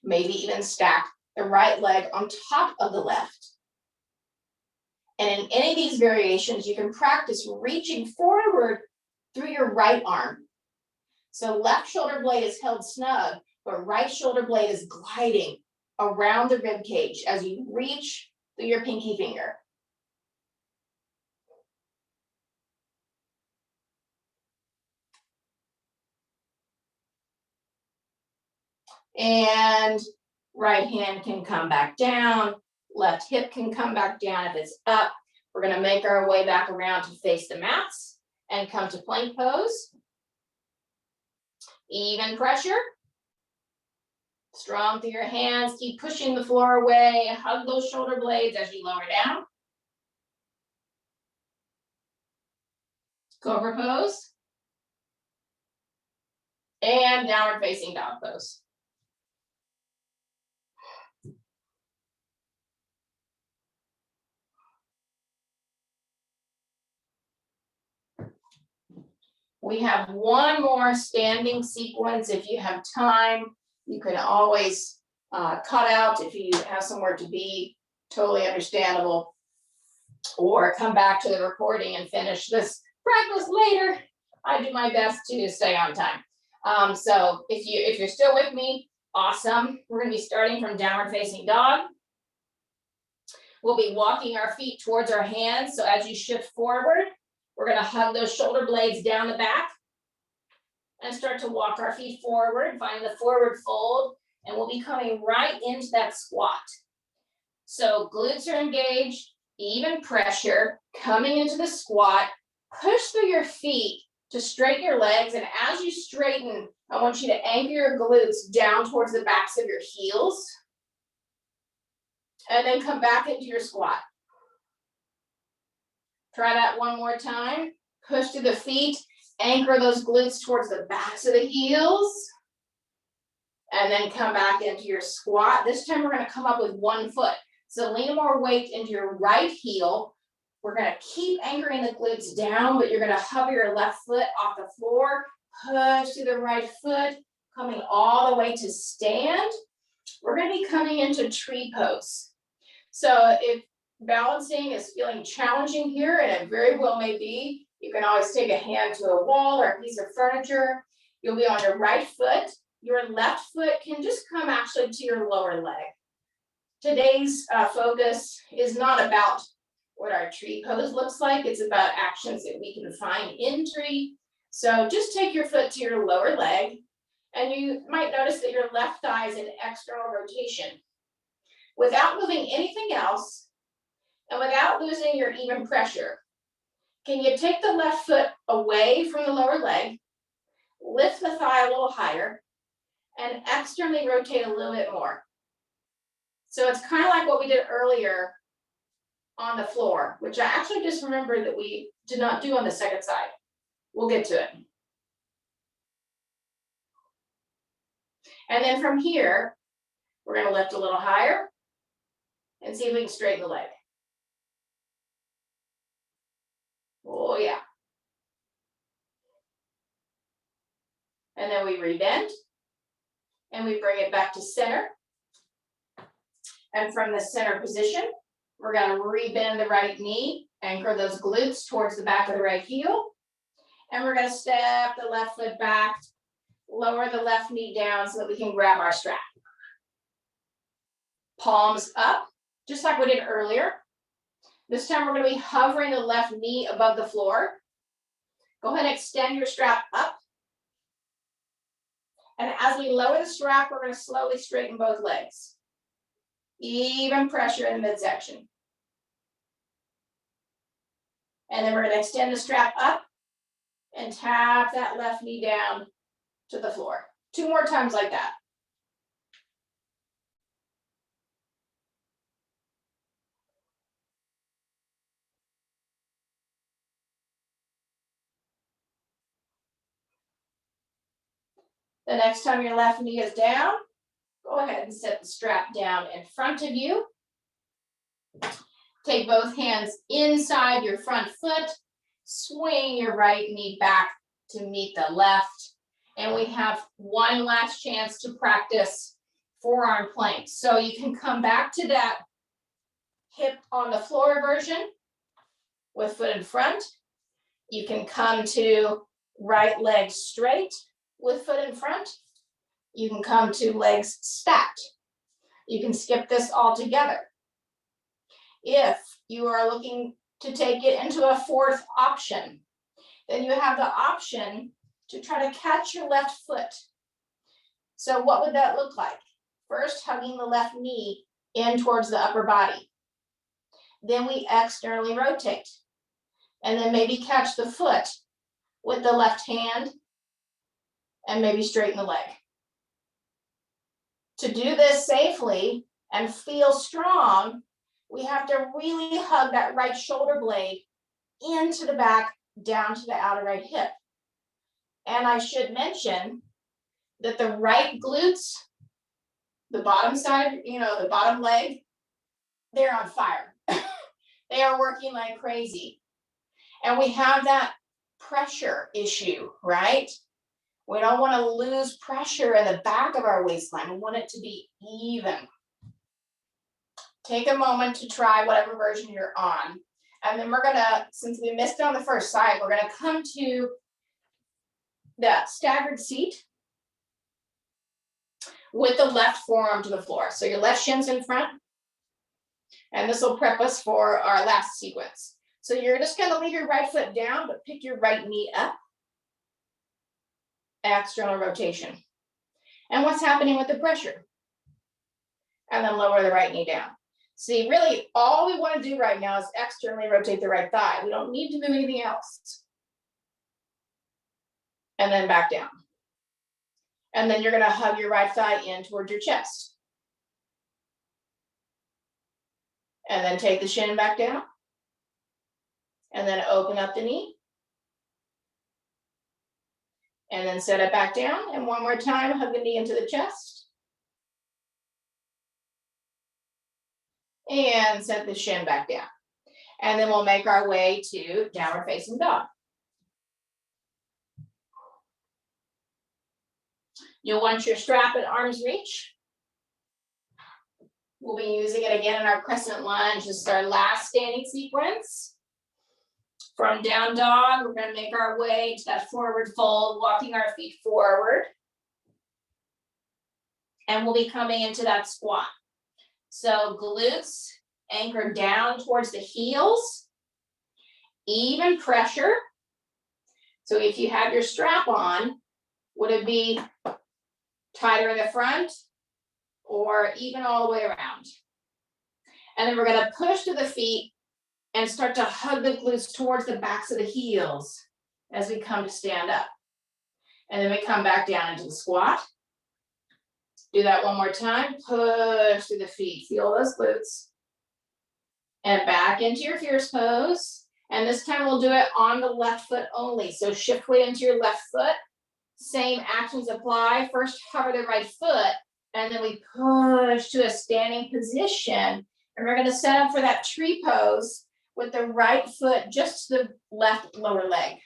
Maybe even stack the right leg on top of the left. And in any of these variations, you can practice reaching forward through your right arm. So left shoulder blade is held snug, but right shoulder blade is gliding around the rib cage as you reach through your pinky finger. And right hand can come back down, left hip can come back down if it's up. We're gonna make our way back around to face the mats and come to plank pose. Even pressure. Strong through your hands, keep pushing the floor away, hug those shoulder blades as you lower down. Cobra pose. And downward facing dog pose. We have one more standing sequence. If you have time, you can always cut out if you have somewhere to be, totally understandable. Or come back to the recording and finish this practice later. I do my best to stay on time. So if you're still with me, awesome. We're gonna be starting from downward facing dog. We'll be walking our feet towards our hands. So as you shift forward, we're gonna hug those shoulder blades down the back and start to walk our feet forward, find the forward fold, and we'll be coming right into that squat. So glutes are engaged, even pressure, coming into the squat, push through your feet to straighten your legs, and as you straighten, I want you to anchor your glutes down towards the backs of your heels, and then come back into your squat. Try that one more time. Push through the feet, anchor those glutes towards the backs of the heels, and then come back into your squat. This time we're gonna come up with one foot. So lean more weight into your right heel. We're gonna keep anchoring the glutes down, but you're gonna hover your left foot off the floor, push through the right foot, coming all the way to stand. We're gonna be coming into tree pose. So if balancing is feeling challenging here, and it very well may be, you can always take a hand to a wall or a piece of furniture. You'll be on your right foot. Your left foot can just come actually to your lower leg. Today's focus is not about what our tree pose looks like. It's about actions that we can find in tree. So just take your foot to your lower leg, and you might notice that your left thigh is in external rotation. without moving anything else and without losing your even pressure, can you take the left foot away from the lower leg, lift the thigh a little higher, and externally rotate a little bit more? So it's kind of like what we did earlier on the floor, which I actually just remembered that we did not do on the second side. We'll get to it. And then from here, we're going to lift a little higher and see if we can straighten the leg. Oh yeah. And then we rebend and we bring it back to center. And from the center position, we're going to rebend the right knee, anchor those glutes towards the back of the right heel. And we're going to step the left foot back, lower the left knee down so that we can grab our strap. Palms up, just like we did earlier. This time we're going to be hovering the left knee above the floor. Go ahead and extend your strap up. And as we lower the strap, we're going to slowly straighten both legs. Even pressure in the midsection. And then we're going to extend the strap up and tap that left knee down to the floor. 2 more times like that. The next time your left knee is down, go ahead and set the strap down in front of you. Take both hands inside your front foot, swing your right knee back to meet the left. And we have one last chance to practice forearm planks. So you can come back to that hip on the floor version with foot in front. You can come to right leg straight with foot in front. You can come to legs stacked. You can skip this all together. If you are looking to take it into a fourth option, then you have the option to try to catch your left foot. So what would that look like? First, hugging the left knee in towards the upper body. Then we externally rotate. And then maybe catch the foot with the left hand and maybe straighten the leg. To do this safely and feel strong, we have to really hug that right shoulder blade into the back, down to the outer right hip. And I should mention that the right glutes, the bottom side, the bottom leg, they're on fire. They are working like crazy. And we have that pressure issue, right? We don't want to lose pressure in the back of our waistline. We want it to be even. Take a moment to try whatever version you're on. And then we're going to, since we missed it on the first side, we're going to come to the staggered seat with the left forearm to the floor. So your left shin's in front. And this will prep us for our last sequence. So you're just going to leave your right foot down, but pick your right knee up. External rotation. And what's happening with the pressure? And then lower the right knee down. See, really, all we want to do right now is externally rotate the right thigh. We don't need to move anything else. And then back down. And then you're going to hug your right thigh in towards your chest. And then take the shin back down. And then open up the knee. And then set it back down. And one more time, hug the knee into the chest. And set the shin back down. And then we'll make our way to downward facing dog. You'll want your strap at arm's reach. We'll be using it again in our crescent lunge. This is our last standing sequence. From down dog, we're going to make our way to that forward fold, walking our feet forward. And we'll be coming into that squat. So glutes anchor down towards the heels, even pressure. So if you have your strap on, would it be tighter in the front or even all the way around? And then we're gonna push to the feet and start to hug the glutes towards the backs of the heels as we come to stand up. And then we come back down into the squat. Do that one more time. Push through the feet. Feel those glutes. And back into your fierce pose. And this time we'll do it on the left foot only. So shift weight into your left foot. Same actions apply. First, hover the right foot. And then we push to a standing position. And we're going to set up for that tree pose with the right foot just to the left lower leg.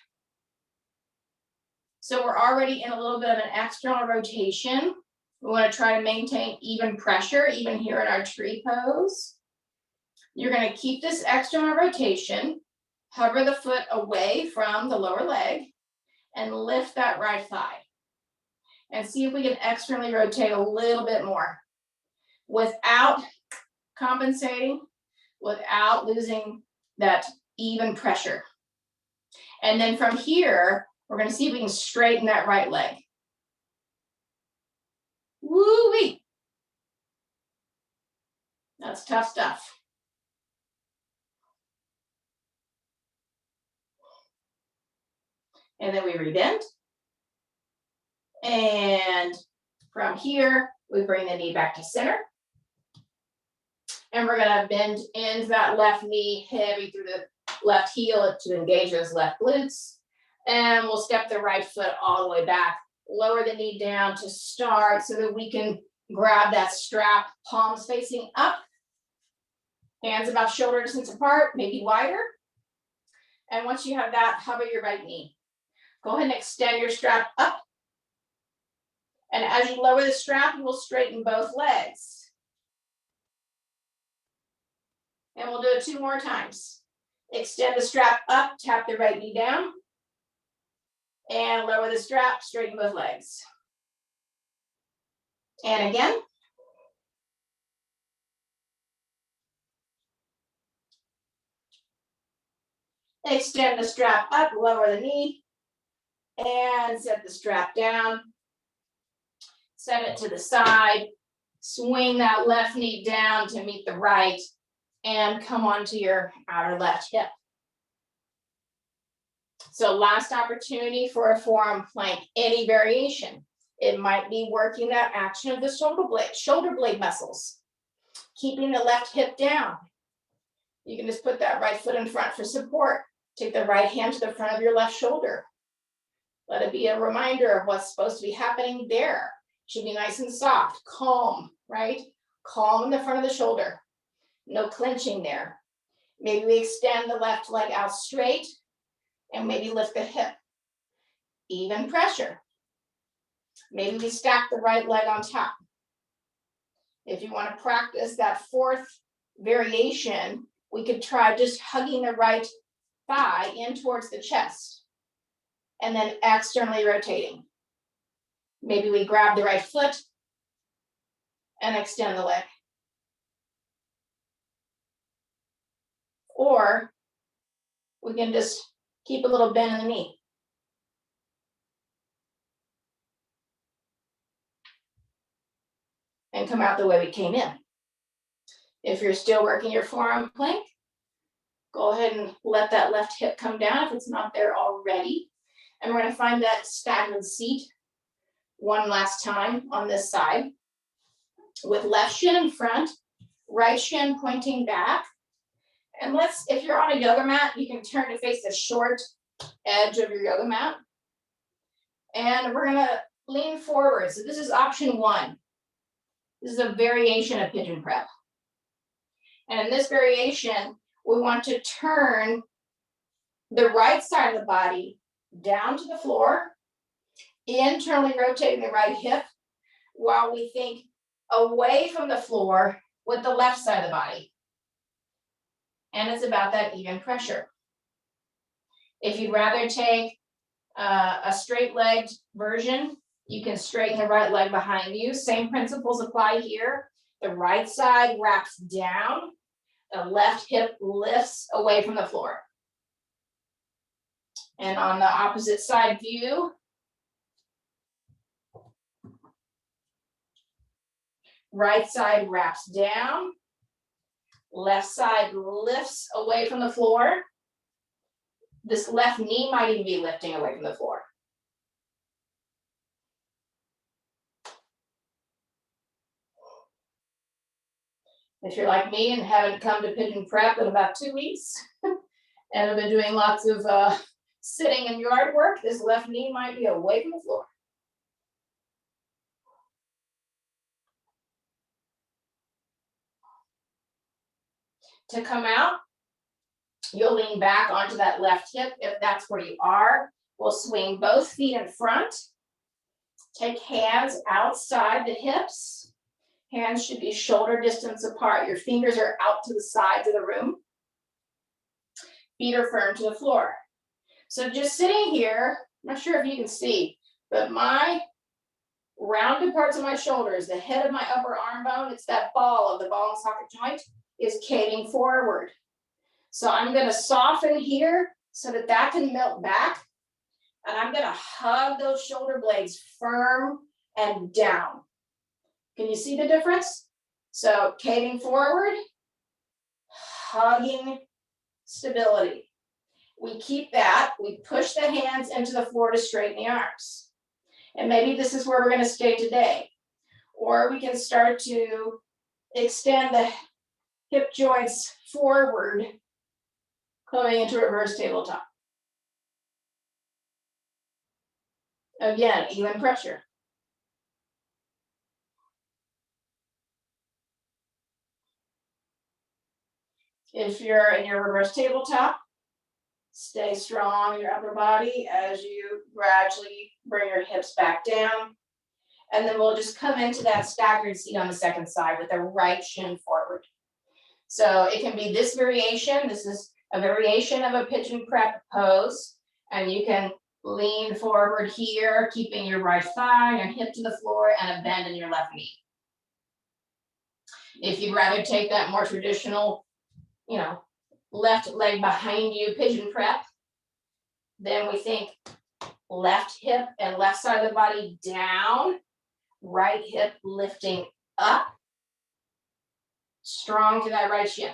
So we're already in a little bit of an external rotation. We want to try to maintain even pressure, even here in our tree pose. You're going to keep this external rotation, hover the foot away from the lower leg, and lift that right thigh. And see if we can externally rotate a little bit more without compensating, without losing that even pressure. And then from here, we're going to see if we can straighten that right leg. Woo-wee. That's tough stuff. And then we rebend. And from here, we bring the knee back to center. And we're gonna bend into that left knee heavy through the left heel to engage those left glutes. And we'll step the right foot all the way back. Lower the knee down to start so that we can grab that strap, palms facing up. Hands about shoulder distance apart, maybe wider. And once you have that, hover your right knee. Go ahead and extend your strap up. And as you lower the strap, you will straighten both legs. And we'll do it 2 more times. Extend the strap up, tap the right knee down. And lower the strap, straighten both legs. And again. Extend the strap up, lower the knee. And set the strap down. Set it to the side. Swing that left knee down to meet the right. And come onto your outer left hip. So last opportunity for a forearm plank, any variation. It might be working that action of the shoulder blade muscles. Keeping the left hip down. You can just put that right foot in front for support. Take the right hand to the front of your left shoulder. Let it be a reminder of what's supposed to be happening there. Should be nice and soft, calm, right? Calm in the front of the shoulder. No clenching there. Maybe we extend the left leg out straight and maybe lift the hip. Even pressure. Maybe we stack the right leg on top. If you want to practice that 4th variation, we could try just hugging the right thigh in towards the chest and then externally rotating. Maybe we grab the right foot and extend the leg. Or we can just keep a little bend in the knee. And come out the way we came in. If you're still working your forearm plank, go ahead and let that left hip come down if it's not there already. And we're going to find that stagnant seat one last time on this side. With left shin in front, right shin pointing back. And if you're on a yoga mat, you can turn to face the short edge of your yoga mat. And we're going to lean forward. So this is option 1. This is a variation of pigeon prep. And in this variation, we want to turn the right side of the body down to the floor, internally rotating the right hip while we think away from the floor with the left side of the body. And it's about that even pressure. If you'd rather take a straight-legged version, you can straighten the right leg behind you. Same principles apply here. The right side wraps down. The left hip lifts away from the floor. And on the opposite side view, right side wraps down. Left side lifts away from the floor. This left knee might even be lifting away from the floor. If you're like me and haven't come to pigeon prep in about 2 weeks and have been doing lots of sitting and yard work, this left knee might be away from the floor. To come out, you'll lean back onto that left hip if that's where you are. We'll swing both feet in front. Take hands outside the hips. Hands should be shoulder distance apart. Your fingers are out to the sides of the room. Feet are firm to the floor. So just sitting here, I'm not sure if you can see, but my rounded parts of my shoulders, the head of my upper arm bone, it's that ball of the ball and socket joint, is caving forward. So I'm going to soften here so that that can melt back. And I'm going to hug those shoulder blades firm and down. Can you see the difference? So caving forward, hugging stability. We keep that. We push the hands into the floor to straighten the arms. And maybe this is where we're going to stay today. Or we can start to extend the hip joints forward, coming into reverse tabletop. Again, even pressure. If you're in your reverse tabletop, stay strong in your upper body as you gradually bring your hips back down. And then we'll just come into that staggered seat on the second side with the right shin forward. So it can be this variation. This is a variation of a pigeon prep pose. And you can lean forward here, keeping your right thigh and hip to the floor and a bend in your left knee. If you'd rather take that more traditional, left leg behind you pigeon prep, then we think left hip and left side of the body down, right hip lifting up, strong to that right shin.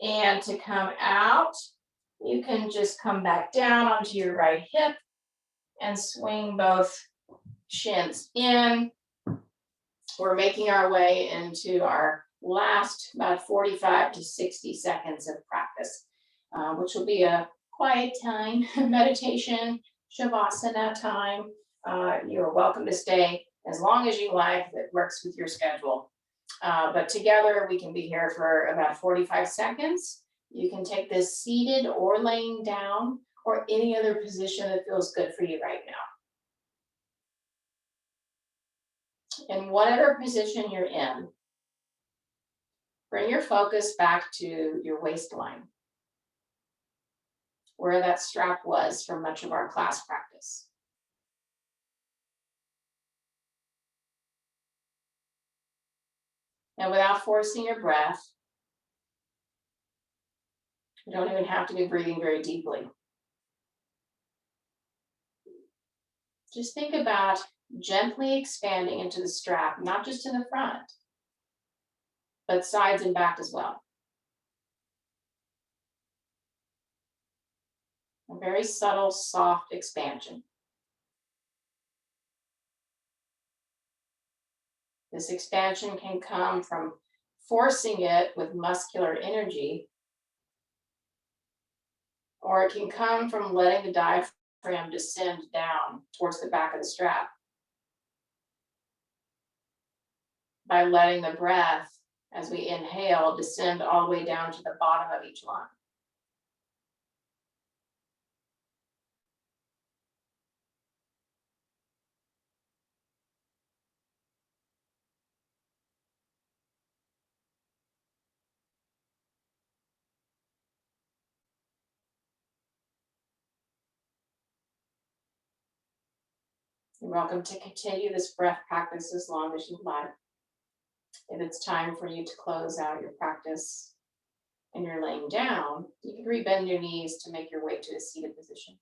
And to come out, you can just come back down onto your right hip and swing both shins in. We're making our way into our last about 45 to 60 seconds of practice, which will be a quiet time, meditation, shavasana time. You're welcome to stay as long as you like, that works with your schedule. But together we can be here for about 45 seconds. You can take this seated or laying down or any other position that feels good for you right now. In whatever position you're in, bring your focus back to your waistline, where that strap was for much of our class practice. And without forcing your breath, you don't even have to be breathing very deeply. Just think about gently expanding into the strap, not just in the front, but sides and back as well. A very subtle, soft expansion. This expansion can come from forcing it with muscular energy, or it can come from letting the diaphragm descend down towards the back of the strap by letting the breath, as we inhale, descend all the way down to the bottom of each lung. You're welcome to continue this breath practice as long as you'd like. If it's time for you to close out your practice and you're laying down, you can rebend your knees to make your way to a seated position.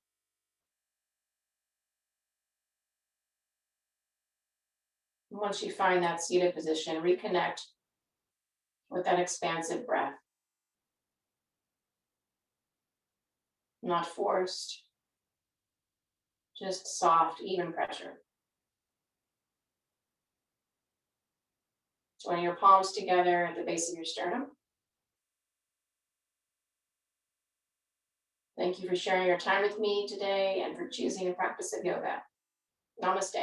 And once you find that seated position, reconnect with that expansive breath. Not forced, just soft, even pressure. Join your palms together at the base of your sternum. Thank you for sharing your time with me today and for choosing a practice of yoga. Namaste.